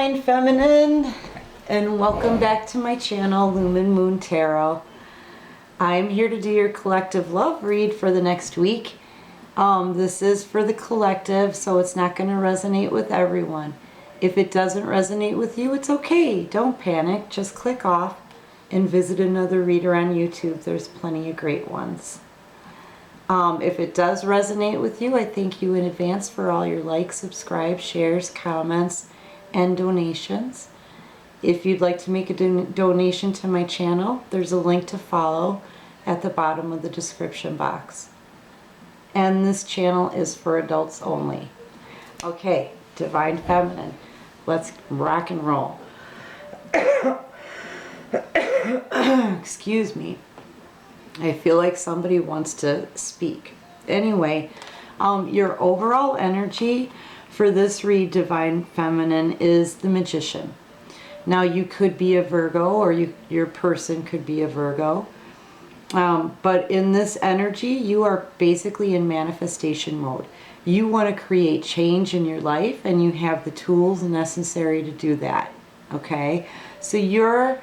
Divine Feminine, and welcome back to my channel, Lumen Moon Tarot. I'm here to do your collective love read for the next week. This is for the collective, so it's not going to resonate with everyone. If it doesn't resonate with you, it's okay. Don't panic. Just click off and visit another reader on YouTube. There's plenty of great ones. If it does resonate with you, I thank you in advance for all your likes, subscribe, shares, comments, and donations. If you'd like to make a donation to my channel, there's a link to follow at the bottom of the description box. And this channel is for adults only. Okay, Divine Feminine, let's rock and roll. Excuse me. I feel like somebody wants to speak. Anyway, your overall energy for this read, Divine Feminine, is the Magician. Now, you could be a Virgo, or your person could be a Virgo. But in this energy, you are basically in manifestation mode. You want to create change in your life, and you have the tools necessary to do that. Okay? So you're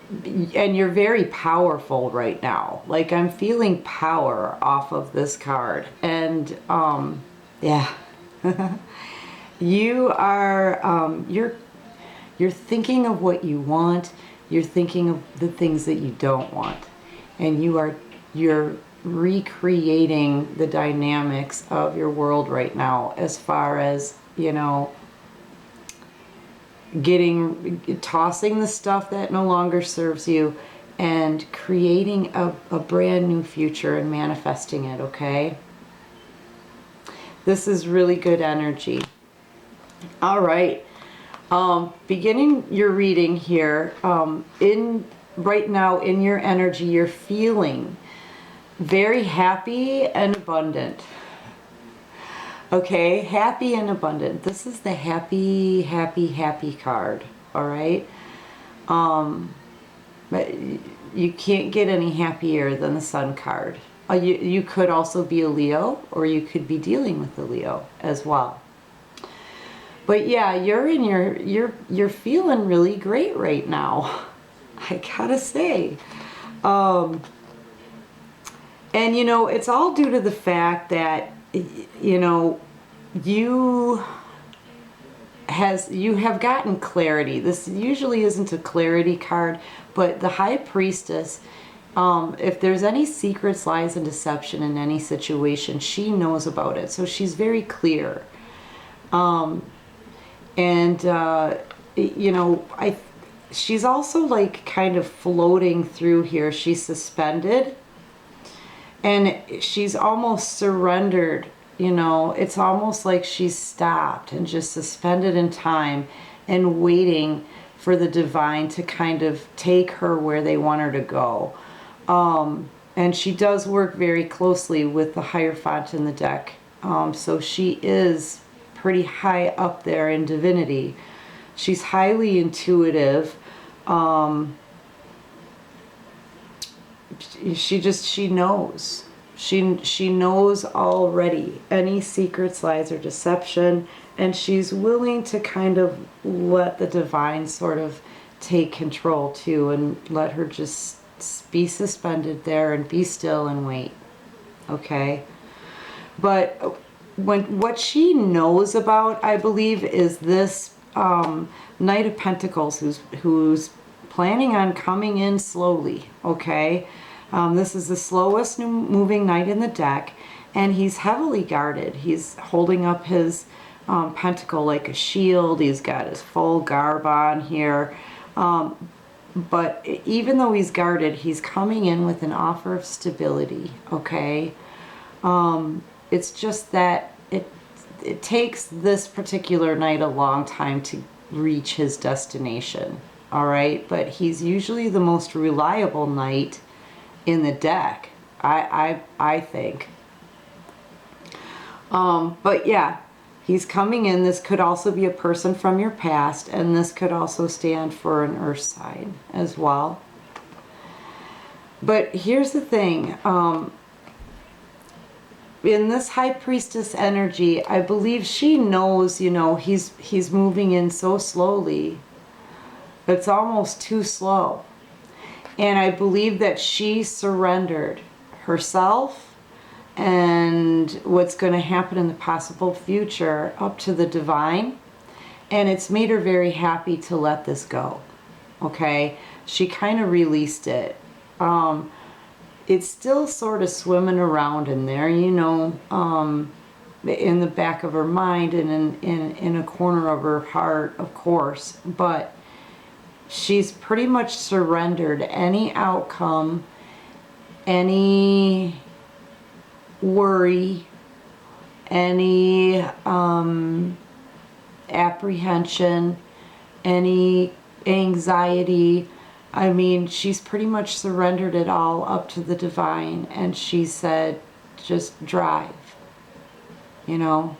very powerful right now. Like, I'm feeling power off of this card. And, yeah. You are, you're thinking of what you want. You're thinking of the things that you don't want. And you're recreating the dynamics of your world right now, as far as, you know, tossing the stuff that no longer serves you and creating a brand new future and manifesting it. Okay, this is really good energy. All right, beginning your reading here, right now in your energy, you're feeling very happy and abundant. Okay, happy and abundant. This is the happy, happy, happy card. All right. But you can't get any happier than the Sun card. You could also be a Leo, or you could be dealing with a Leo as well. But yeah, you're feeling really great right now. I gotta say. And you know, it's all due to the fact that, you know, you have gotten clarity. This usually isn't a clarity card, but the High Priestess, if there's any secrets, lies, and deception in any situation, she knows about it. So she's very clear. You know, she's also like kind of floating through here. She's suspended. And she's almost surrendered, you know. It's almost like she's stopped and just suspended in time and waiting for the divine to kind of take her where they want her to go. And she does work very closely with the Hierophant in the deck. So she is pretty high up there in divinity. She's highly intuitive. She knows. She knows already any secrets, lies, or deception, and she's willing to kind of let the divine sort of take control too, and let her just be suspended there and be still and wait. Okay? But what she knows about, I believe, is this Knight of Pentacles who's planning on coming in slowly. Okay? This is the slowest moving knight in the deck, and he's heavily guarded. He's holding up his pentacle like a shield. He's got his full garb on here. But even though he's guarded, he's coming in with an offer of stability, okay? It's just that it takes this particular knight a long time to reach his destination, all right? But he's usually the most reliable knight in the deck, I think. But yeah, he's coming in. This could also be a person from your past, and this could also stand for an earth sign as well. But here's the thing. in this high priestess energy, I believe she knows, you know, he's moving in so slowly. It's almost too slow. And I believe that she surrendered herself and what's going to happen in the possible future up to the divine. And it's made her very happy to let this go. Okay? She kind of released it. It's still sort of swimming around in there, you know, in the back of her mind and in a corner of her heart, of course. But she's pretty much surrendered any outcome, any worry, any apprehension, any anxiety. I mean, she's pretty much surrendered it all up to the divine, and she said, just drive, you know.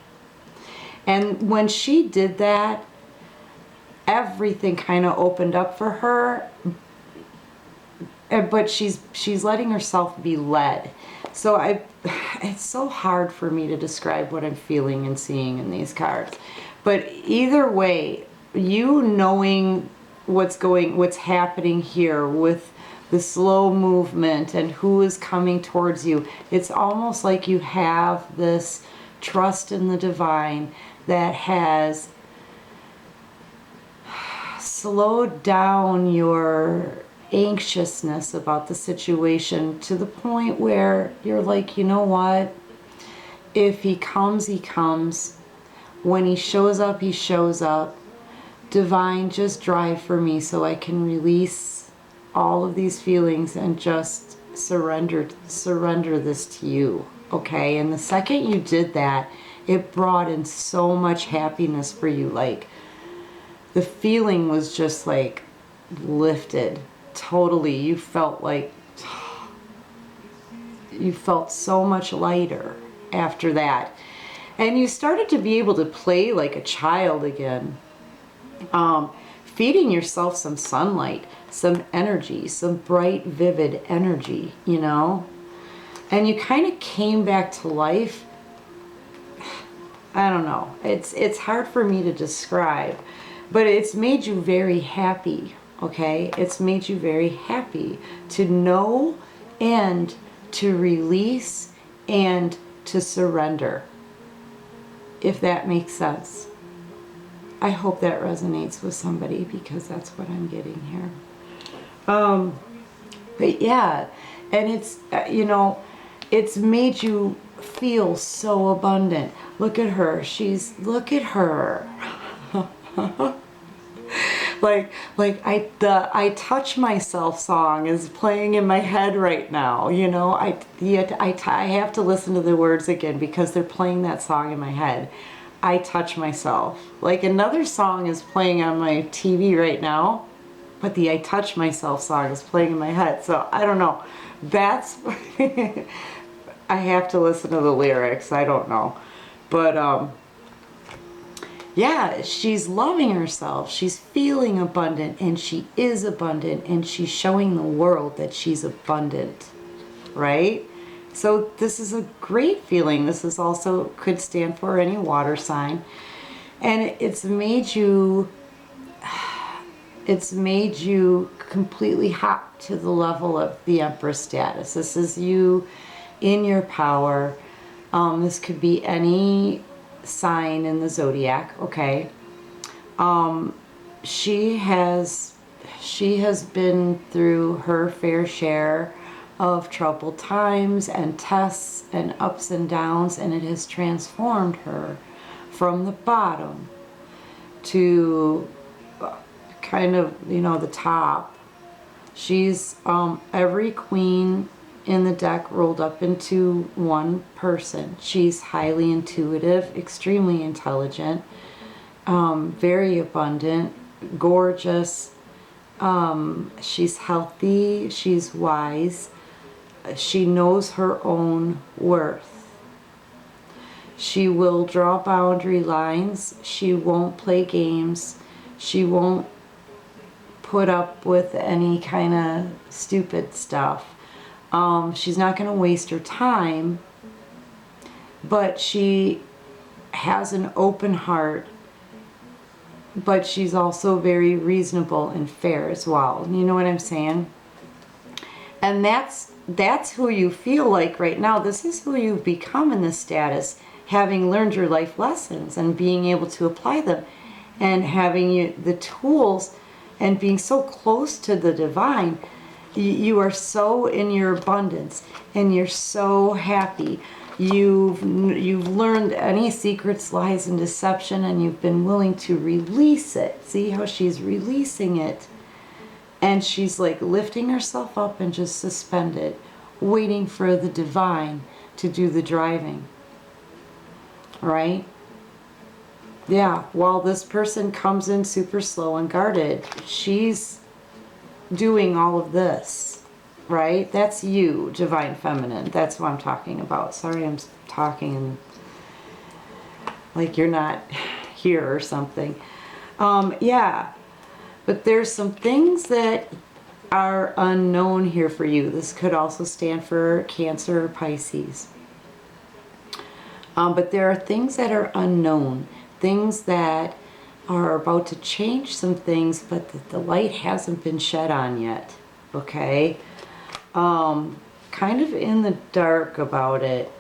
And when she did that, everything kind of opened up for her, but she's letting herself be led. So it's so hard for me to describe what I'm feeling and seeing in these cards. But either way, you knowing what's happening here with the slow movement and who is coming towards you, it's almost like you have this trust in the divine that has slowed down your anxiousness about the situation to the point where you're like, you know what? If he comes, he comes. When he shows up, he shows up. Divine, just drive for me so I can release all of these feelings and just surrender this to you. Okay? And the second you did that, it brought in so much happiness for you. Like, the feeling was just like lifted totally. You felt like you felt so much lighter after that. And you started to be able to play like a child again. Feeding yourself some sunlight, some energy, some bright, vivid energy, you know? And you kind of came back to life. I don't know. It's hard for me to describe, but it's made you very happy, okay? It's made you very happy to know and to release and to surrender, if that makes sense. I hope that resonates with somebody because that's what I'm getting here. But yeah, and it's, you know, it's made you feel so abundant. Look at her. Look at her. like I Touch Myself song is playing in my head right now. You know, I have to listen to the words again because they're playing that song in my head. I touch myself. Like, another song is playing on my TV right now, but the I Touch Myself song is playing in my head. So I don't know. That's I have to listen to the lyrics. I don't know. But yeah, she's loving herself. She's feeling abundant, and she is abundant, and she's showing the world that she's abundant, right? So this is a great feeling. This is also could stand for any water sign. And it's made you completely hot to the level of the Empress status. This is you in your power. This could be any sign in the zodiac, okay? She has been through her fair share of troubled times and tests and ups and downs, and it has transformed her from the bottom to kind of, you know, the top. She's every queen in the deck rolled up into one person. She's highly intuitive, extremely intelligent, very abundant, gorgeous. She's healthy, she's wise. She knows her own worth. She will draw boundary lines. She won't play games. She won't put up with any kind of stupid stuff. She's not going to waste her time. but she has an open heart, but she's also very reasonable and fair as well. You know what I'm saying? And that's who you feel like right now. This is who you've become in this status, having learned your life lessons and being able to apply them, and having the tools and being so close to the divine. You are so in your abundance and you're so happy. You've learned any secrets, lies, and deception, and you've been willing to release it. See how she's releasing it? And she's like lifting herself up and just suspended, waiting for the divine to do the driving. Right? Yeah, while this person comes in super slow and guarded, she's doing all of this. Right? That's you, divine feminine. That's what I'm talking about. Sorry, I'm talking like you're not here or something. Yeah. But there's some things that are unknown here for you. This could also stand for Cancer or Pisces. But there are things that are unknown. Things that are about to change some things, but that the light hasn't been shed on yet. Okay? Kind of in the dark about it.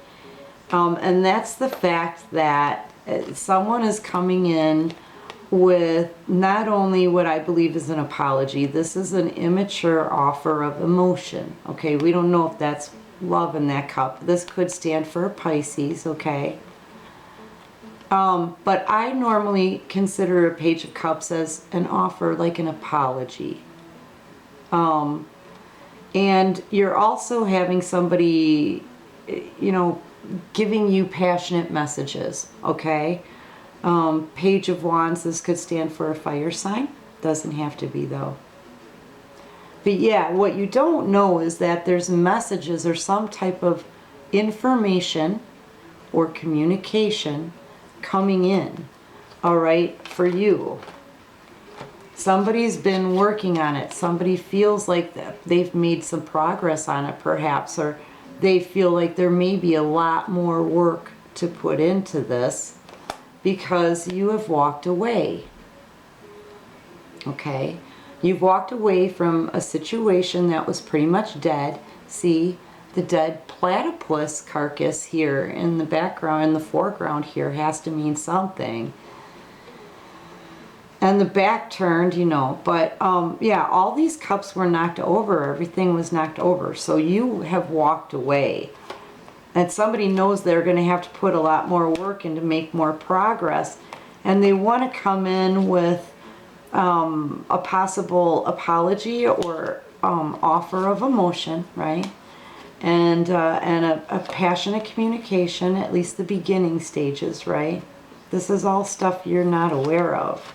And that's the fact that someone is coming in with not only what I believe is an apology, this is an immature offer of emotion. Okay, we don't know if that's love in that cup. This could stand for Pisces, okay? But I normally consider a Page of Cups as an offer, like an apology. And you're also having somebody, you know, giving you passionate messages, okay? Page of Wands, this could stand for a fire sign. Doesn't have to be, though. But yeah, what you don't know is that there's messages or some type of information or communication coming in, all right, for you. Somebody's been working on it. Somebody feels like they've made some progress on it, perhaps, or they feel like there may be a lot more work to put into this because you have walked away. Okay? You've walked away from a situation that was pretty much dead. See, the dead platypus carcass here in the background, in the foreground here, has to mean something. And the back turned, you know, but yeah, all these cups were knocked over. Everything was knocked over. So you have walked away. And somebody knows they're going to have to put a lot more work in to make more progress. And they want to come in with a possible apology or offer of emotion, right? And a passionate communication, at least the beginning stages, right? This is all stuff you're not aware of.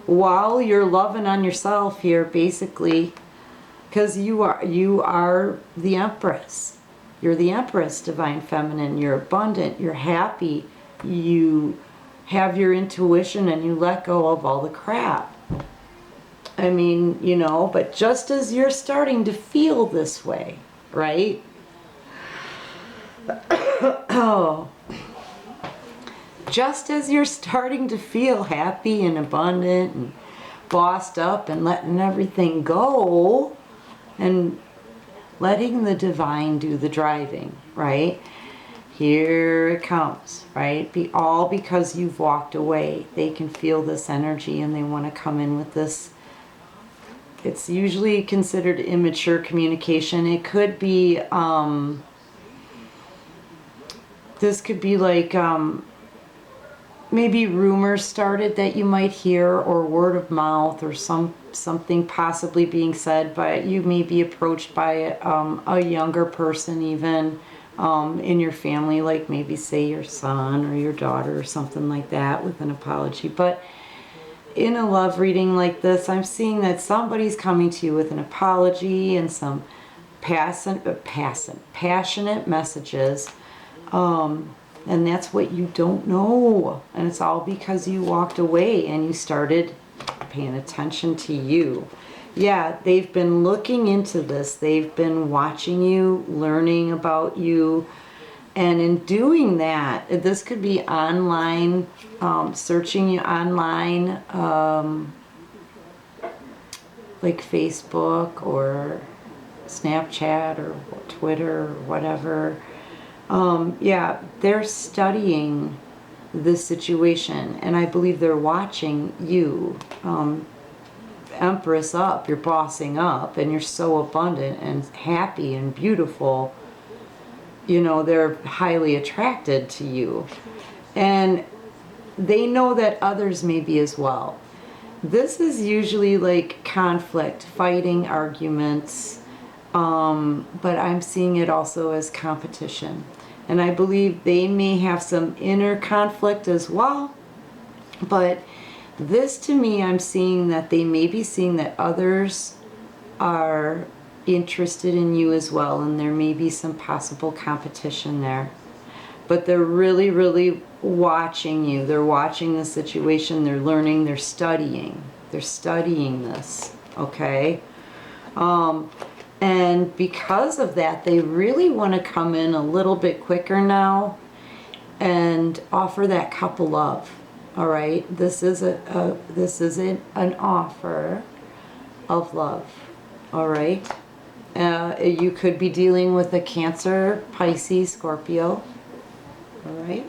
While you're loving on yourself here, basically, because you are the Empress. You're the Empress, Divine Feminine. You're abundant. You're happy. You have your intuition and you let go of all the crap. I mean, you know, but just as you're starting to feel this way, right? Oh. Just as you're starting to feel happy and abundant and bossed up and letting everything go and letting the divine do the driving, right? Here it comes, right? All because you've walked away. They can feel this energy and they want to come in with this. It's usually considered immature communication. It could be, this could be like, maybe rumors started that you might hear, or word of mouth, or something possibly being said, but you may be approached by a younger person even in your family, like maybe say your son or your daughter or something like that, with an apology. But in a love reading like this, I'm seeing that somebody's coming to you with an apology and some passionate messages. And that's what you don't know. And it's all because you walked away and you started paying attention to you. Yeah, they've been looking into this. They've been watching you, learning about you. And in doing that, this could be online, searching you online, like Facebook or Snapchat or Twitter or whatever. Yeah, they're studying this situation, and I believe they're watching you, Empress up, you're bossing up, and you're so abundant and happy and beautiful. You know, they're highly attracted to you. And they know that others may be as well. This is usually like conflict, fighting, arguments, but I'm seeing it also as competition. And I believe they may have some inner conflict as well. But this, to me, I'm seeing that they may be seeing that others are interested in you as well, and there may be some possible competition there. But they're really, really watching you. They're watching the situation. They're learning. They're studying. They're studying this, okay? And because of that, they really want to come in a little bit quicker now and offer that cup of love. All right, this is an offer of love. All right, you could be dealing with a Cancer, Pisces, Scorpio. All right.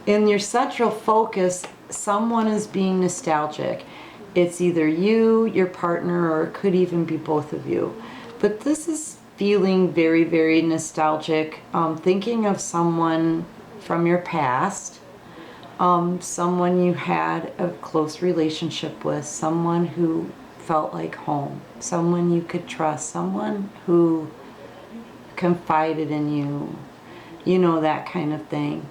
In your central focus, someone is being nostalgic. It's either you, your partner, or it could even be both of you. But this is feeling very, very nostalgic, thinking of someone from your past, someone you had a close relationship with, someone who felt like home, someone you could trust, someone who confided in you, you know, that kind of thing.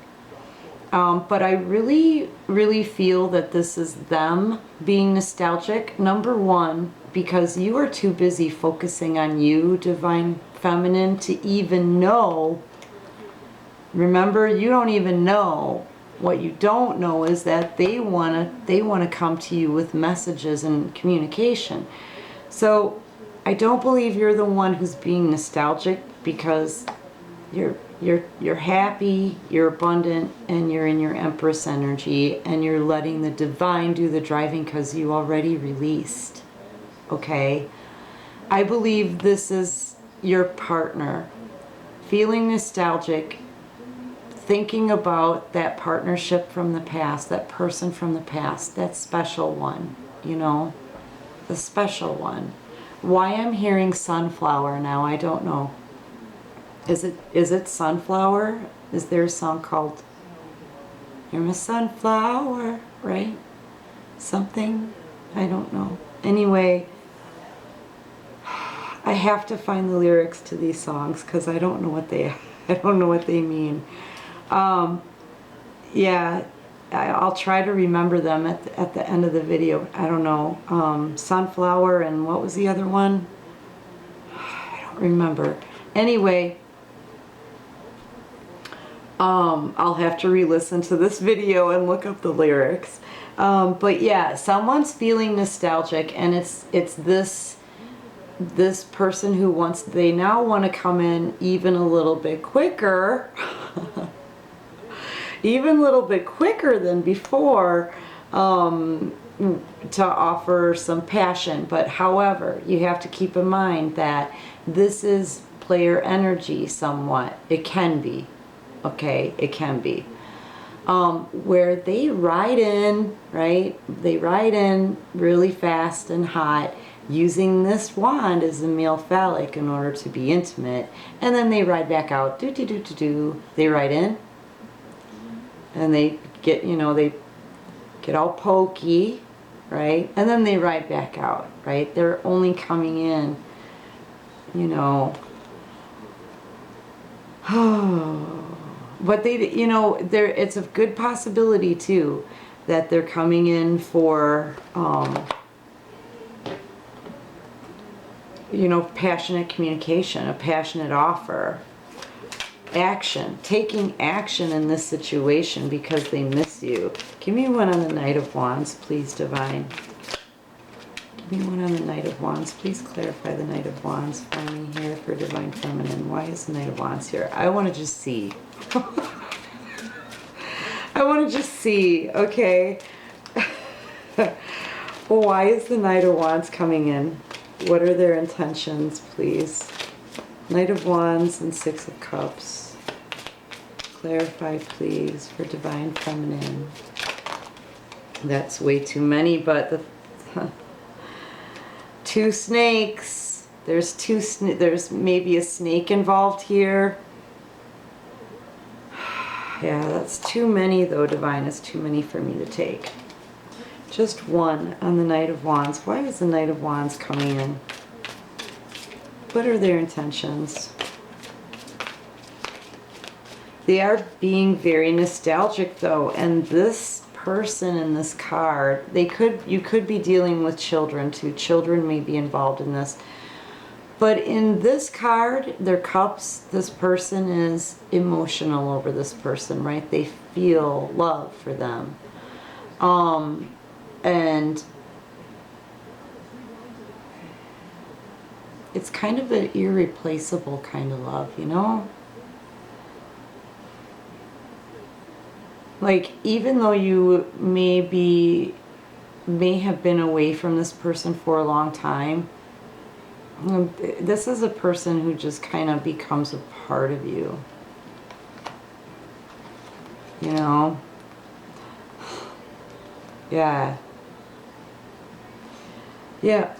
But I really, really feel that this is them being nostalgic. Number one, because you are too busy focusing on you, Divine Feminine, to even know. Remember, you don't even know. What you don't know is that they wanna come to you with messages and communication. So I don't believe you're the one who's being nostalgic, because you're happy, you're abundant, and you're in your Empress energy, and you're letting the divine do the driving because you already released. Okay? I believe this is your partner feeling nostalgic, thinking about that partnership from the past, that person from the past, that special one, you know, the special one. Why I'm hearing sunflower now, I don't know. Is it sunflower? Is there a song called You're My Sunflower, right? Something, I don't know. Anyway, I have to find the lyrics to these songs because I don't know what they mean. Yeah, I'll try to remember them at the end of the video. I don't know. Sunflower, and what was the other one? I don't remember. Anyway, I'll have to re-listen to this video and look up the lyrics. But yeah, someone's feeling nostalgic, and it's this person who they now want to come in even a little bit quicker, even a little bit quicker than before, to offer some passion. But however, you have to keep in mind that this is player energy somewhat. It can be. Okay, it can be. Where they ride in, right? They ride in really fast and hot, using this wand as a male phallic in order to be intimate, and then they ride back out. They ride in, and they get, they get all pokey, right? And then they ride back out, right? They're only coming in, but it's a good possibility too that they're coming in for, passionate communication, a passionate offer, action, taking action in this situation because they miss you. Give me one on the Knight of Wands, please, Divine. Give me one on the Knight of Wands. Please clarify the Knight of Wands for me here for Divine Feminine. Why is the Knight of Wands here? I want to just see. I want to just see, okay? Why is the Knight of Wands coming in? What are their intentions, please? Knight of Wands and Six of Cups. Clarify, please, for Divine Feminine. That's way too many, but the two snakes. There's maybe a snake involved here. Yeah, that's too many though, Divine. It's too many for me to take. Just one on the Knight of Wands. Why is the Knight of Wands coming in? What are their intentions? They are being very nostalgic though, and this person in this card, you could be dealing with children too. Children may be involved in this. But in this card, their cups, this person is emotional over this person, right? They feel love for them. And it's kind of an irreplaceable kind of love, you know? Like, even though you may have been away from this person for a long time, this is a person who just kind of becomes a part of you. You know? Yeah. Yeah.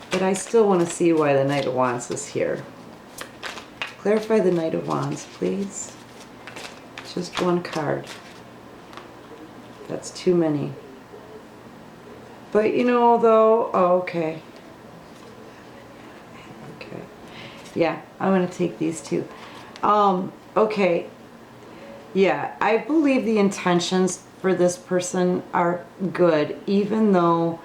But I still want to see why the Knight of Wands is here. Clarify the Knight of Wands, please. Just one card. That's too many. But you know, though, oh, okay. Okay. Yeah, I'm going to take these two. Okay. Yeah, I believe the intentions for this person are good, even though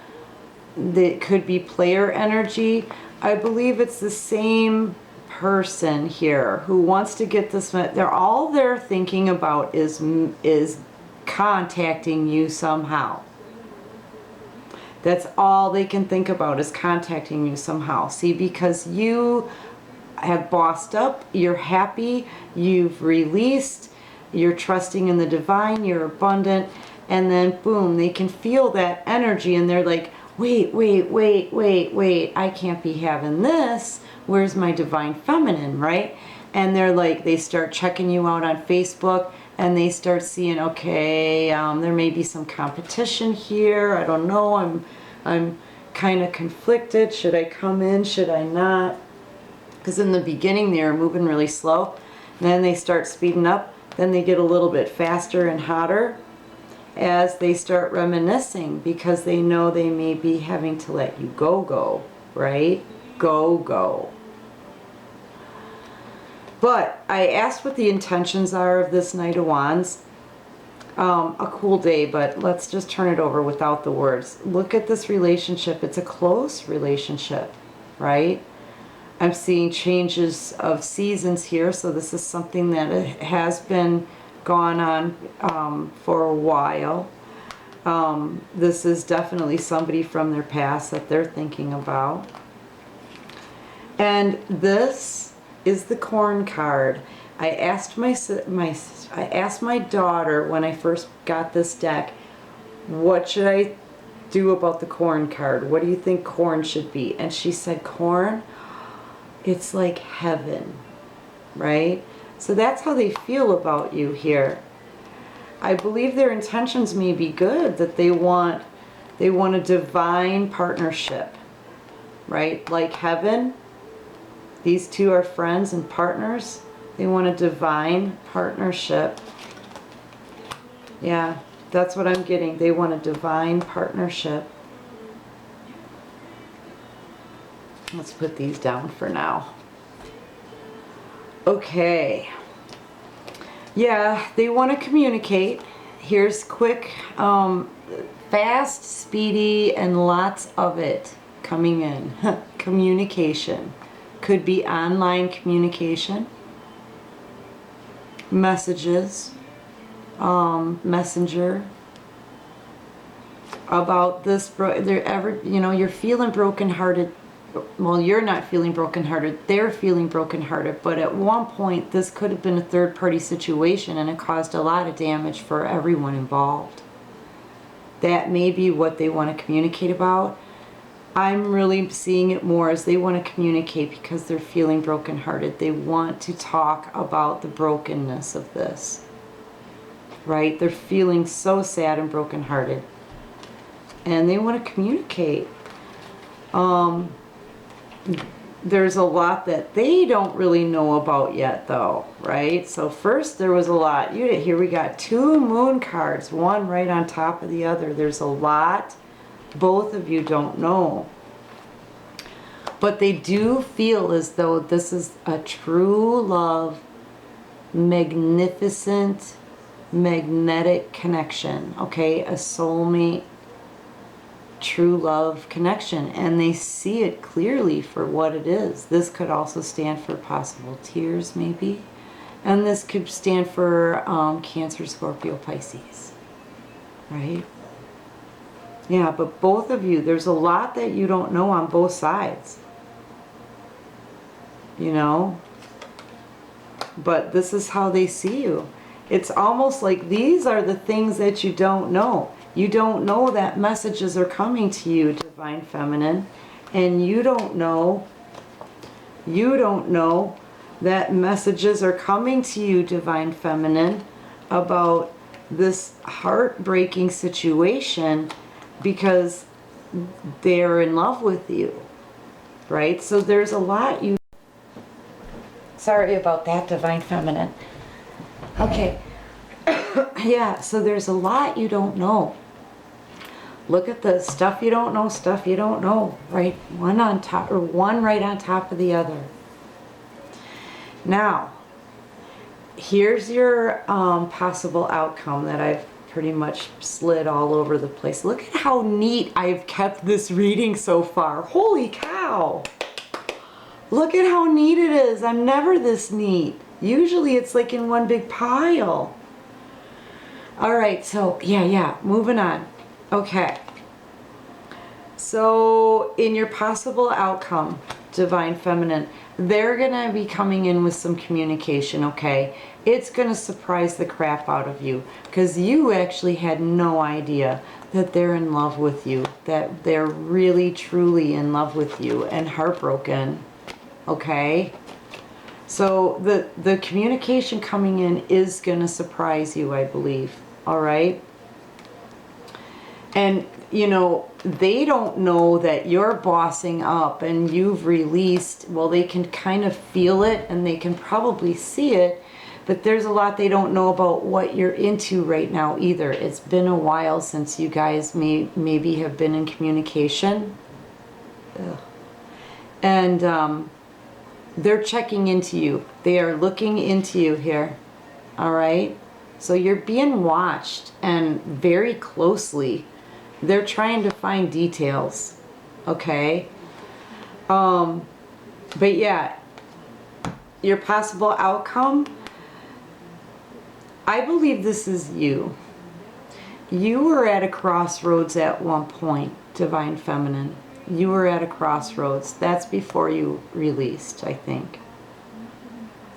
it could be player energy. I believe it's the same person here who wants to get this. All they're thinking about is contacting you somehow. That's all they can think about, is contacting you somehow. See, because you have bossed up, you're happy, you've released, you're trusting in the divine, you're abundant, and then boom, they can feel that energy and they're like, wait, I can't be having this. Where's my divine feminine, right? And they're like, they start checking you out on Facebook and they start seeing, okay, there may be some competition here. I don't know. I'm kind of conflicted. Should I come in? Should I not? Because in the beginning they are moving really slow. And then they start speeding up. Then they get a little bit faster and hotter as they start reminiscing, because they know they may be having to let you go, right? Go. But I asked what the intentions are of this Knight of Wands. A cool day, but let's just turn it over without the words. Look at this relationship. It's a close relationship, right? I'm seeing changes of seasons here, so this is something that has been gone on for a while. This is definitely somebody from their past that they're thinking about. And this is the Corn card. I asked my daughter when I first got this deck, what should I do about the Corn card? What do you think corn should be? And she said, corn, it's like heaven, right? So that's how they feel about you here. I believe their intentions may be good, that they want a divine partnership, right? Like heaven, these two are friends and partners. They want a divine partnership. Yeah, that's what I'm getting. They want a divine partnership. Let's put these down for now. Okay. Yeah, they want to communicate. Here's quick, fast, speedy, and lots of it coming in. Communication. Could be online communication. Messages. Messenger. about this, you're feeling brokenhearted. Well, you're not feeling brokenhearted, they're feeling brokenhearted, but at one point this could have been a third party situation and it caused a lot of damage for everyone involved. That may be what they want to communicate about. I'm really seeing it more as they want to communicate because they're feeling brokenhearted. They want to talk about the brokenness of this, right? They're feeling so sad and brokenhearted, and they want to communicate. There's a lot that they don't really know about yet, though, right? So first there was a lot. Here we got 2 moon cards, one right on top of the other. There's a lot both of you don't know. But they do feel as though this is a true love, magnificent, magnetic connection, okay? A soulmate, true love connection. And they see it clearly for what it is. This could also stand for possible tears, maybe. And this could stand for Cancer, Scorpio, Pisces, right? Yeah, but both of you, there's a lot that you don't know on both sides. You know? But this is how they see you. It's almost like these are the things that you don't know. You don't know that messages are coming to you, Divine Feminine. And you don't know that messages are coming to you, Divine Feminine, about this heartbreaking situation because they're in love with you, right? So there's a lot you... Sorry about that, Divine Feminine. Okay. Yeah, so there's a lot you don't know. Look at the stuff you don't know, right? One on top, or one right on top of the other. Now, here's your possible outcome that I've pretty much slid all over the place. Look at how neat I've kept this reading so far. Holy cow! Look at how neat it is. I'm never this neat. Usually it's like in one big pile. All right, so yeah, moving on. Okay. So in your possible outcome, Divine Feminine, they're going to be coming in with some communication, okay? It's going to surprise the crap out of you because you actually had no idea that they're in love with you, that they're really, truly in love with you and heartbroken, okay? So the communication coming in is going to surprise you, I believe, all right? And, you know, they don't know that you're bossing up and you've released. Well, they can kind of feel it and they can probably see it, but there's a lot they don't know about what you're into right now either. It's been a while since you guys maybe have been in communication. Ugh. And they're checking into you. They are looking into you here. All right? So you're being watched and very closely. They're trying to find details, okay? But yeah, your possible outcome, I believe this is you. You were at a crossroads at one point, Divine Feminine. You were at a crossroads. That's before you released, I think.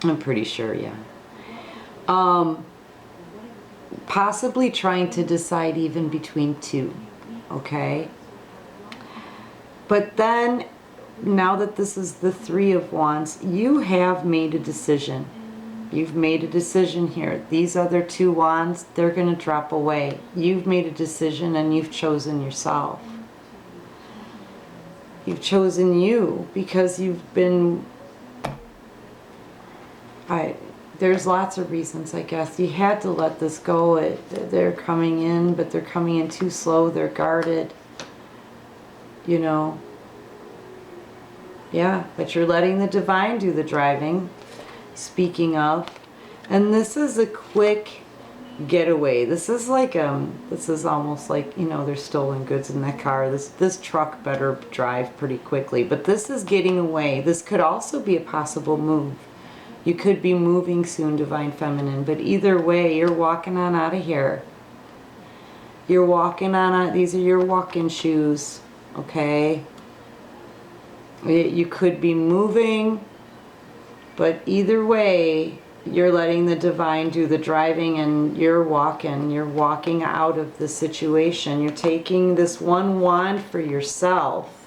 I'm pretty sure, yeah. Possibly trying to decide even between two. Okay, but then now that this is the Three of Wands, you have made a decision. You've made a decision here. These other two wands, they're going to drop away. You've made a decision and you've chosen yourself. You've chosen you because you've been... There's lots of reasons, I guess. You had to let this go. They're coming in, but they're coming in too slow. They're guarded. You know. Yeah, but you're letting the divine do the driving. Speaking of. And this is a quick getaway. This is like, this is almost like, you know, there's stolen goods in that car. This truck better drive pretty quickly. But this is getting away. This could also be a possible move. You could be moving soon, Divine Feminine, but either way, you're walking on out of here. You're walking on these are your walking shoes, okay? You could be moving, but either way, you're letting the divine do the driving, and you're walking out of the situation. You're taking this one wand for yourself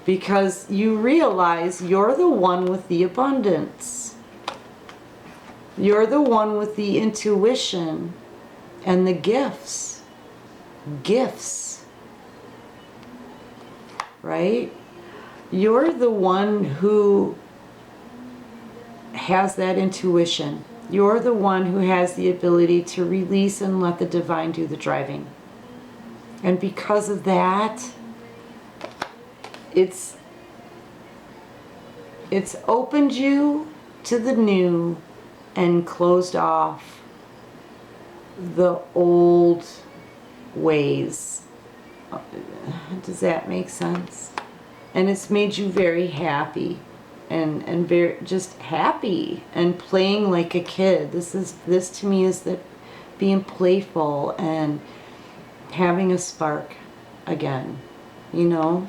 because you realize you're the one with the abundance. You're the one with the intuition and the gifts. Gifts. Right? You're the one who has that intuition. You're the one who has the ability to release and let the divine do the driving. And because of that, it's opened you to the new and closed off the old ways. Does that make sense? And it's made you very happy and very just happy and playing like a kid. This to me is that being playful and having a spark again, you know,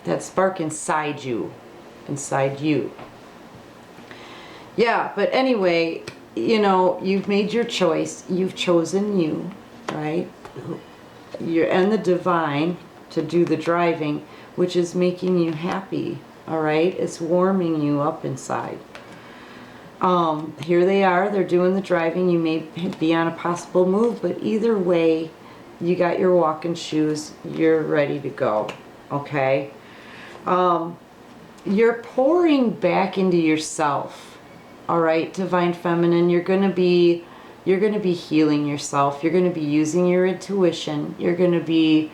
that spark inside you. Yeah, but anyway, you know, you've made your choice. You've chosen you, right? You're and the divine to do the driving, which is making you happy, all right? It's warming you up inside. Here they are. They're doing the driving. You may be on a possible move, but either way, you got your walking shoes. You're ready to go, okay? You're pouring back into yourself, all right, Divine Feminine. You're going to be healing yourself. You're going to be using your intuition. You're going to be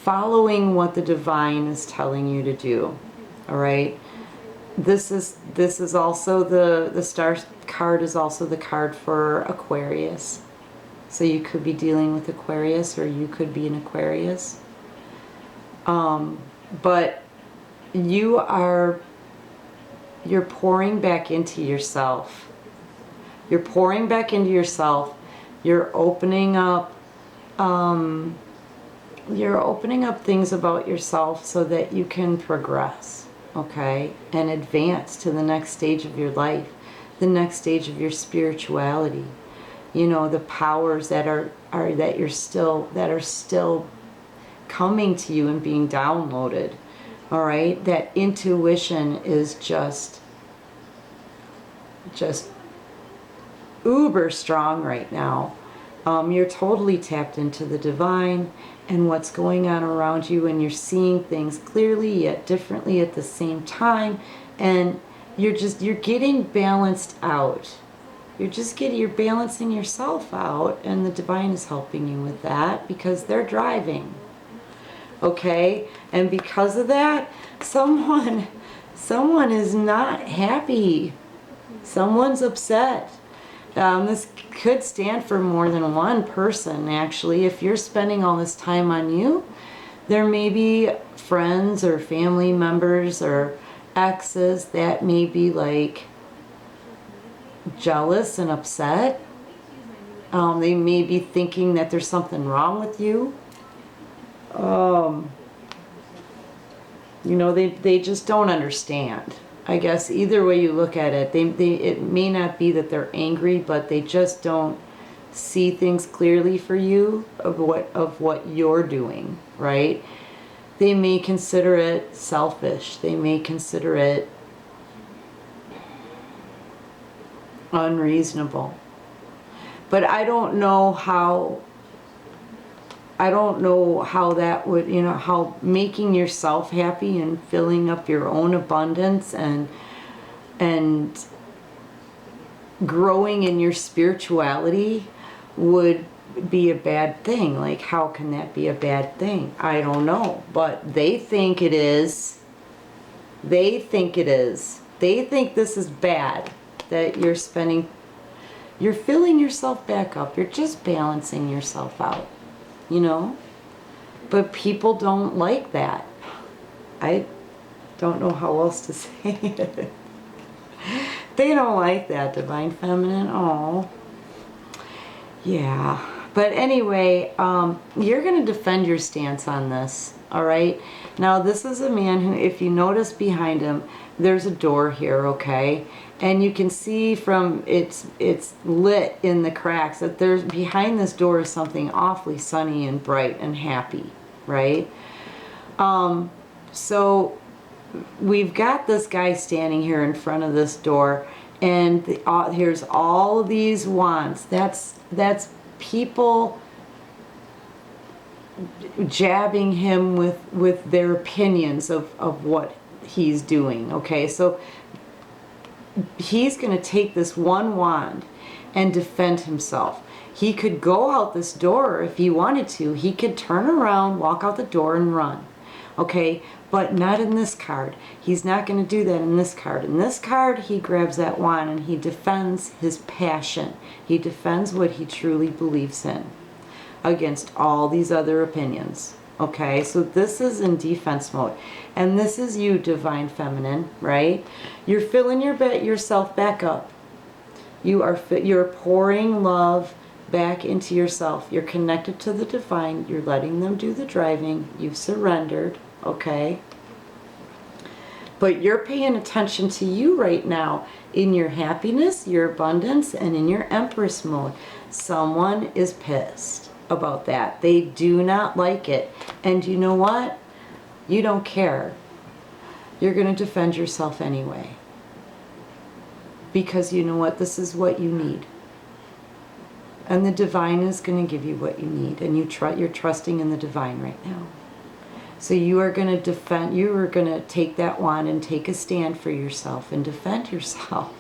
following what the divine is telling you to do, all right? This is also the star card is also the card for Aquarius. So you could be dealing with Aquarius, or you could be an Aquarius. But you're pouring back into yourself. You're pouring back into yourself. You're opening up things about yourself so that you can progress, okay? And advance to the next stage of your life, the next stage of your spirituality. You know, the powers that are still coming to you and being downloaded. All right, that intuition is just uber strong right now. You're totally tapped into the divine and what's going on around you, and you're seeing things clearly yet differently at the same time, and you're getting balanced out. You're balancing yourself out, and the divine is helping you with that because they're driving. Okay, and because of that, someone is not happy. Someone's upset. This could stand for more than one person, actually. If you're spending all this time on you, there may be friends or family members or exes that may be like jealous and upset. They may be thinking that there's something wrong with you. You know, they just don't understand. I guess either way you look at it, it may not be that they're angry, but they just don't see things clearly for you of what you're doing, right? They may consider it selfish. They may consider it unreasonable. But I don't know how that would, you know, how making yourself happy and filling up your own abundance and growing in your spirituality would be a bad thing. Like, how can that be a bad thing? I don't know, but they think it is. They think it is. They think this is bad, that you're filling yourself back up. You're just balancing yourself out. You know, but people don't like that. I don't know how else to say it. They don't like that, Divine Feminine. Oh, yeah, But anyway, you're going to defend your stance on this, all right? Now, this is a man who, if you notice behind him, there's a door here, okay? And you can see from it's lit in the cracks that there's behind this door is something awfully sunny and bright and happy, right? So we've got this guy standing here in front of this door, and here's all of these wands. That's people jabbing him with their opinions of what he's doing, okay? So he's going to take this one wand and defend himself. He could go out this door if he wanted to. He could turn around, walk out the door, and run, okay? But not in this card. He's not going to do that in this card. In this card, he grabs that wand and he defends his passion. He defends what he truly believes in against all these other opinions. Okay, so this is in defense mode. And this is you, Divine Feminine, right? You're filling yourself back up. You're pouring love back into yourself. You're connected to the divine. You're letting them do the driving. You've surrendered. Okay, but you're paying attention to you right now in your happiness, your abundance, and in your Empress mode. Someone is pissed about that. They do not like it. And you know what? You don't care. You're going to defend yourself anyway. Because you know what? This is what you need. And the divine is going to give you what you need. And you're trusting in the divine right now. So you are going to defend, you are going to take that wand and take a stand for yourself and defend yourself.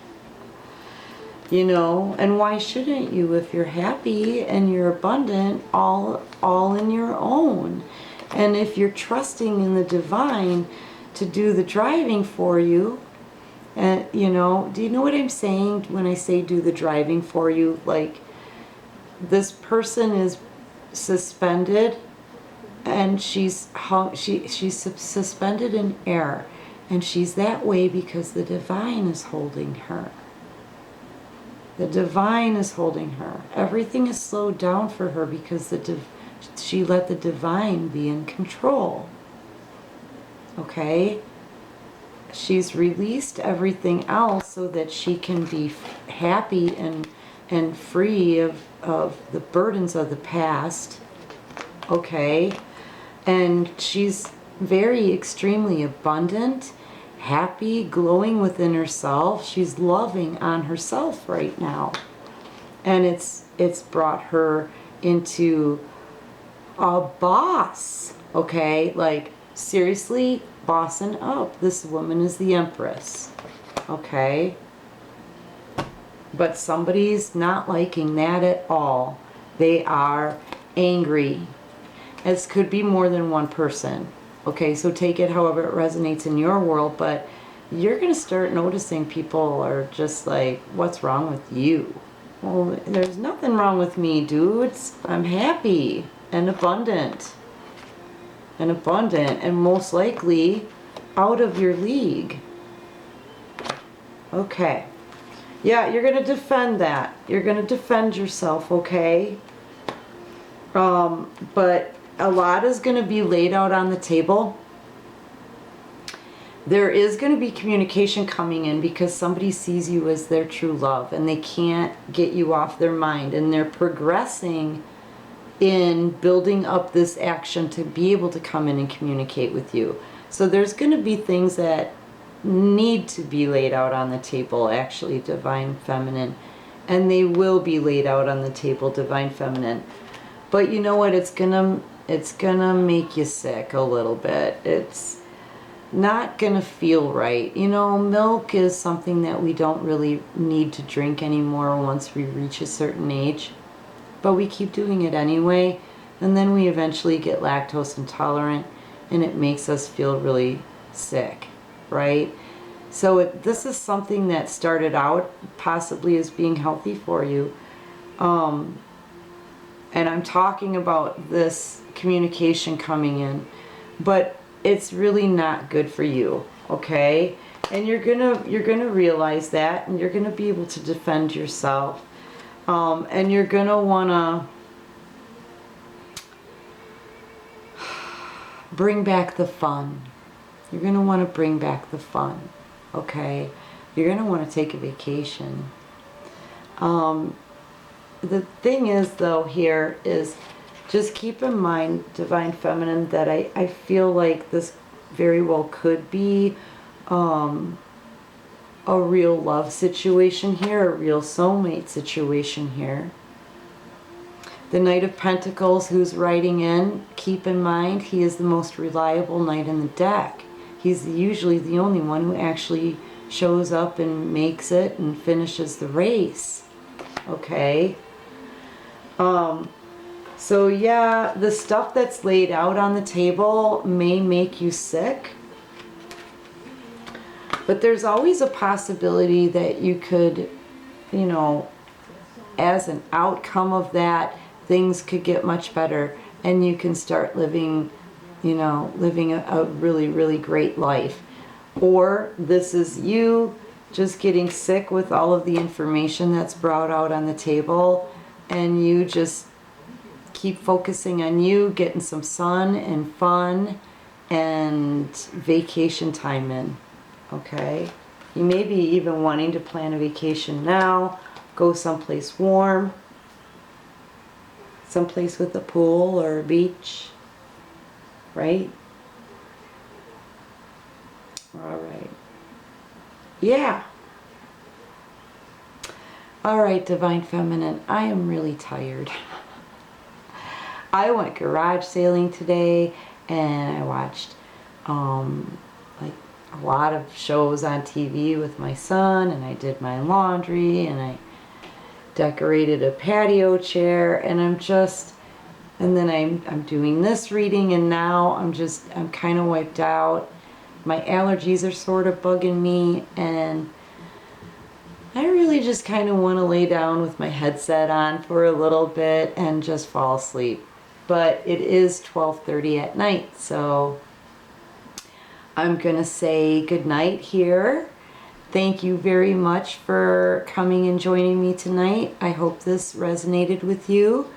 You know, and why shouldn't you if you're happy and you're abundant, all in your own? And if you're trusting in the divine to do the driving for you, and you know, do you know what I'm saying when I say do the driving for you? Like, this person is suspended, and she's suspended in air, and she's that way because the divine is holding her. The divine is holding her. Everything is slowed down for her because she let the divine be in control. Okay? She's released everything else so that she can be happy and free of the burdens of the past. Okay? And she's very extremely abundant, happy, glowing within herself. She's loving on herself right now. And it's brought her into a boss. Okay? Like, seriously, bossing up. This woman is the Empress. Okay? But somebody's not liking that at all. They are angry. This could be more than one person. Okay, so take it however it resonates in your world, but you're going to start noticing people are just like, what's wrong with you? Well, there's nothing wrong with me, dudes. I'm happy and abundant. And most likely out of your league. Okay. Yeah, you're going to defend that. You're going to defend yourself, okay? But a lot is going to be laid out on the table. There is going to be communication coming in because somebody sees you as their true love and they can't get you off their mind, and they're progressing in building up this action to be able to come in and communicate with you. So there's going to be things that need to be laid out on the table, actually, Divine Feminine, and they will be laid out on the table, Divine Feminine. But you know what? It's gonna make you sick a little bit. It's not gonna feel right. You know, milk is something that we don't really need to drink anymore once we reach a certain age, but we keep doing it anyway, and then we eventually get lactose intolerant, and it makes us feel really sick, right? So this is something that started out possibly as being healthy for you. And I'm talking about this communication coming in, but it's really not good for you, okay? And you're gonna realize that, and you're gonna be able to defend yourself, and you're gonna wanna bring back the fun. You're going to want to bring back the fun, okay? You're going to want to take a vacation. The thing is, though, here is just keep in mind, Divine Feminine, that I feel like this very well could be a real love situation here, a real soulmate situation here. The Knight of Pentacles who's writing in, keep in mind, he is the most reliable knight in the deck. He's usually the only one who actually shows up and makes it and finishes the race. Okay? So yeah, the stuff that's laid out on the table may make you sick. But there's always a possibility that you could, you know, as an outcome of that, things could get much better and you can start living, you know, living a really, really great life. Or this is you just getting sick with all of the information that's brought out on the table, and you just keep focusing on you, getting some sun and fun and vacation time in. Okay? You may be even wanting to plan a vacation now, go someplace warm, someplace with a pool or a beach, right? All right. Yeah. All right, Divine Feminine, I am really tired. I went garage sailing today and I watched like a lot of shows on TV with my son, and I did my laundry and I decorated a patio chair, and and then I'm doing this reading, and now I'm kind of wiped out. My allergies are sort of bugging me, and I really just kind of want to lay down with my headset on for a little bit and just fall asleep. But it is 12:30 at night, so I'm going to say good night here. Thank you very much for coming and joining me tonight. I hope this resonated with you.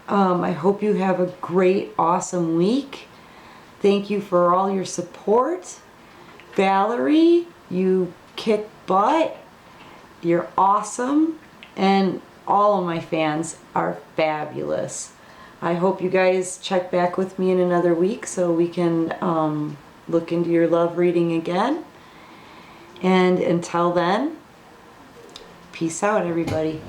I hope you have a great, awesome week. Thank you for all your support. Valerie, you kick butt. You're awesome. And all of my fans are fabulous. I hope you guys check back with me in another week so we can look into your love reading again. And until then, peace out, everybody.